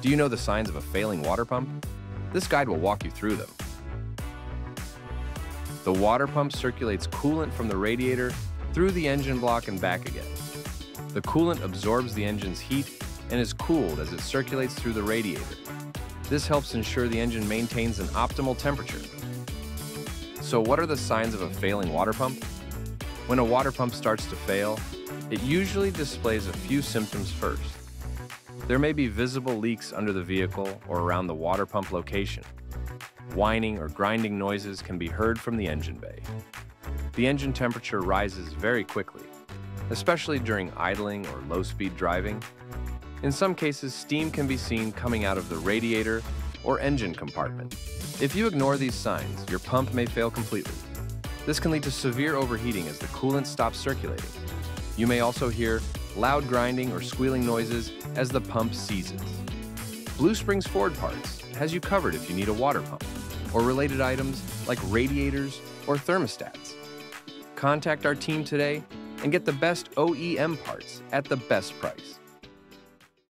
Do you know the signs of a failing water pump? This guide will walk you through them. The water pump circulates coolant from the radiator through the engine block and back again. The coolant absorbs the engine's heat and is cooled as it circulates through the radiator. This helps ensure the engine maintains an optimal temperature. So what are the signs of a failing water pump? When a water pump starts to fail, it usually displays a few symptoms first. There may be visible leaks under the vehicle or around the water pump location. Whining or grinding noises can be heard from the engine bay. The engine temperature rises very quickly, especially during idling or low-speed driving. In some cases, steam can be seen coming out of the radiator or engine compartment. If you ignore these signs, your pump may fail completely. This can lead to severe overheating as the coolant stops circulating. You may also hear loud grinding or squealing noises as the pump seizes. Blue Springs Ford Parts has you covered if you need a water pump or related items like radiators or thermostats. Contact our team today and get the best OEM parts at the best price.